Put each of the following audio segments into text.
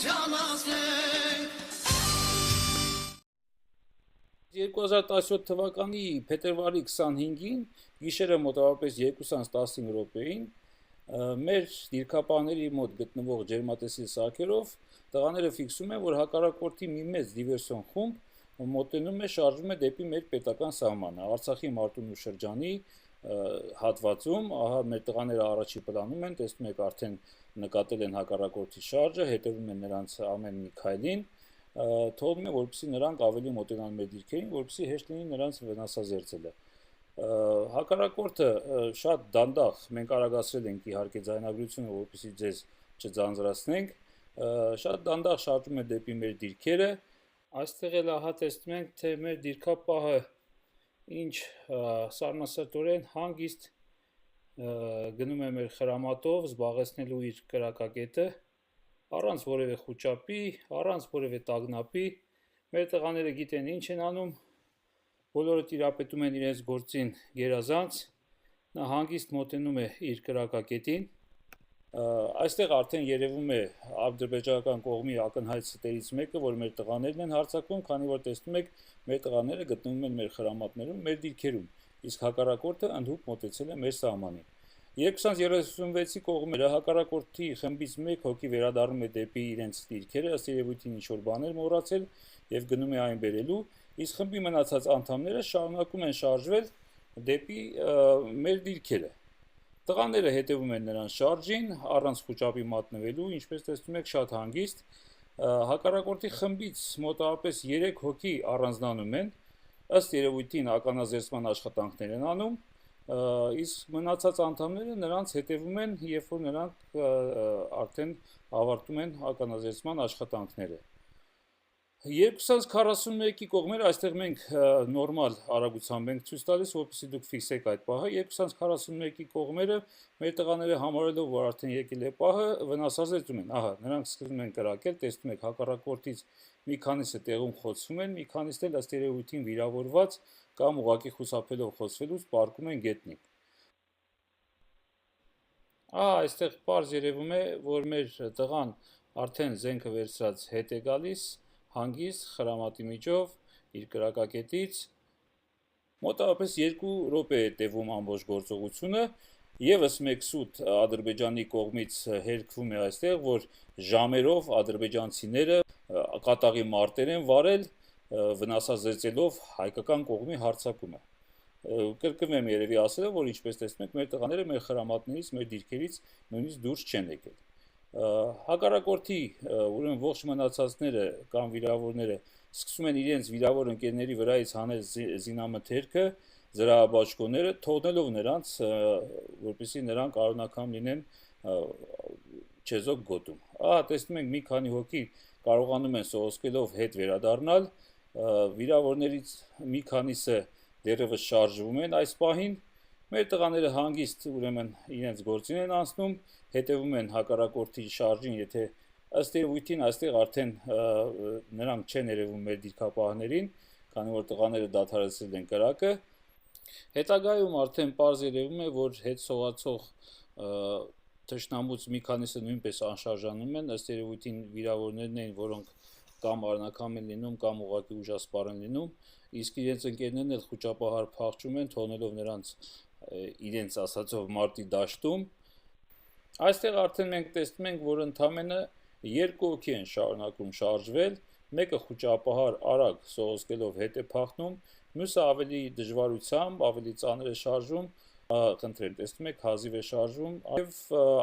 2017 թվականի փետրվարի 25-ին գիշերը մոտավորապես 2:15 րոպեին մեր դիրքապահների մոտ գտնվող ջերմատեսիլ սարքերով տղաները ֆիքսում են, որ հակառակորդի մի մեծ դիվերսիոն խումբ մոտենում է, շարժվում է դեպի մեր պետական սահմանը, Արցախի Մարտունու շրջանի հատվածում, ահա մեր տղաները առաջի պլանում են, տեսնում եք արդեն նկատել են հակառակորդի շարժը, հետևում են նրանց ամեն մի քայլին, թողնում են, որպեսզի նրանք ավելի մոտենան մեր դիրքերին, որպեսզի հեշտ լինի նրանց վնասազերծելը։ Հակառակորդը շատ դանդաղ, մենք արագացրել ենք իհարկե ձայնագրությունը, որպեսզի ձեզ չձանձրացնենք, շատ դանդաղ շարժում է դեպի մեր դիրքերը, այստեղ էլ ահա տեսնում ենք, թե մեր դիրքապահը ինչ սառնասրտորեն հանգիստ գնում է մեր խրամատով զբաղեցնելու իր կրակակետը, առանց որևէ խուճապի, առանց որևէ տագնապի, մեր տղաները գիտեն ինչ են անում, բոլորը տիրապետում են իրենց գործին գերազանց, նա հանգիստ մոտենում է իր կրակակետին, այստեղ արդեն երևում է ադրբեջանական կողմի ակնհայտ ստերից մեկը, որ մեր տղաներն են հարձակվում, քանի որ տեսնում եք, մեր տղաները գտնվում են մեր խրամատներում, մեր դիրքերում, իսկ հակառակորդը ընդհուպ մոտեցել է մեր սահմանին։ 2036-ի կողմերը հակառակորդի խմբից մեկ հոգի վերադառնում է դեպի իրենց դիրքերը, ըստ երևույթին ինչ-որ բաներ մոռացել եւ գնում է այն բերելու, իսկ խմբի մնացած անդամները շարունակում են շարժվել դեպի մեր դիրքերը։ Տղաները հետևում են նրանց շարժին, առանց խուճապի մատնվելու, ինչպես տեսնում եք, շատ հանգիստ, հակառակորդի խմբից մոտավորապես 3 հոգի առանձնանում են, ըստ երևույթին ականազերծման աշխատանքներ են անում, իսկ մնացած անդամները նրանց հետևում են, երբ որ նրանք արդեն ավարտում են ականազերծման աշխատանքները։ 2:41-ի կողմերը, այստեղ մենք նորմալ արագությամբ ենք ցույց տալիս, որպեսզի դուք ֆիքսեք այդ պահը, 2:41-ի կողմերը մեր տղաները համարելով, որ արդեն եկել է պահը, վնասազերծում են, ահա, նրանք սկսում են կրակել, տեսնում եք հակառակորդից մի քանիսը տեղում խոցվում են, մի քանիսն էլ ըստ երևույթին վիրավորված կամ ուղղակի խուսափելով խոցվելուց պառկում են գետնին։ Այստեղ պարզ երևում է, որ մեր տղան արդեն զենքը վերցրած հետ է գալիս, հանգիստ խրամատի միջով իր կրակակետից, մոտավորապես 2 րոպե է տևում ամբողջ գործողությունը, եւս մեկ սուտ Ադրբեջանի կողմից հերքվում է այստեղ, որ ժամերով ադրբեջանցիները կատաղի մարտեր են վարել, վնասազերծելով հայկական կողմի հարձակումը։ Կրկնվեմ երևի ասելով, որ ինչպես տեսնում եք, մեր տղաները մեր խրամատներից, մեր դիրքերից նույնիսկ դուրս չեն եկել։ Հակառակորդի ուրեմն ողջ մնացածները կամ վիրավորները սկսում են իրենց վիրավոր ընկերների վրայից հանել զինամթերքը, զրահաբաճկոնները, թողնելով նրանց, որպեսզի նրանք արունական լինեն չեզոք գոտում։ Տեսնում ենք, մի քանի հոգի կարողանում են սողոսկելով հետ վերադառնալ, վիրավորներից մի քանիսը դեռևս շարժվում են այս պահին, մեր տղաները հանգիստ ուրեմն իրենց գործին են անցնում, հետևում են հակառակորդի շարժին, եթե ըստ երևույթին այստեղ արդեն նրանք չեն երևում մեր դիրքապահներին, քանի որ տղաները դադարեցրել են կրակը, հետագայում արդեն պարզ երևում է, որ հետ սողացող թշնամուց մի քանիսը նույնպես անշարժանում են, ըստ երևույթին վիրավորներն էին, որոնք կամ արնական են լինում, կամ ուղղակի ուժասպառ են լինում, իսկ իրենց ընկերներն էլ խուճապահար փախչում են, թողնելով նրանց իրենց ասածով մարտի դաշտում։ Այստեղ արդեն մենք տեսնում ենք, որ ընդամենը 2 հոգի են շարունակում շարժվել, մեկը խուճապահար արագ սողոսկելով հետ է փախնում, մյուսը ավելի դժվարությամբ, ավելի ծանր է շարժում, խնդրեմ, տեսնում եք, հազիվ է շարժվում, եւ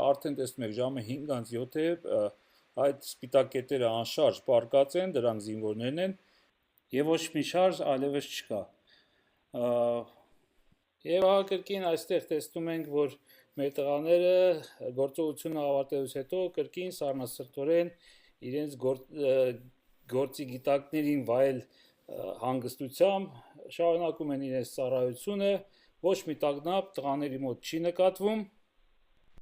արդեն տեսնում եք ժամը 5:07 է, այդ սպիտակ կետերը անշարժ պառկած են, դրանք զինվորներն են, եւ ոչ մի շարժ այլևս չկա։ Եվ կրկին այստեղ տեսնում ենք, որ մեր տղաները գործողությունը ավարտելուց հետո կրկին սառնասրտորեն իրենց գործի գիտակներին վայել հանգստությամբ շարունակում են իրենց ծառայությունը, ոչ մի տագնապ տղաների մոտ չի նկատվում,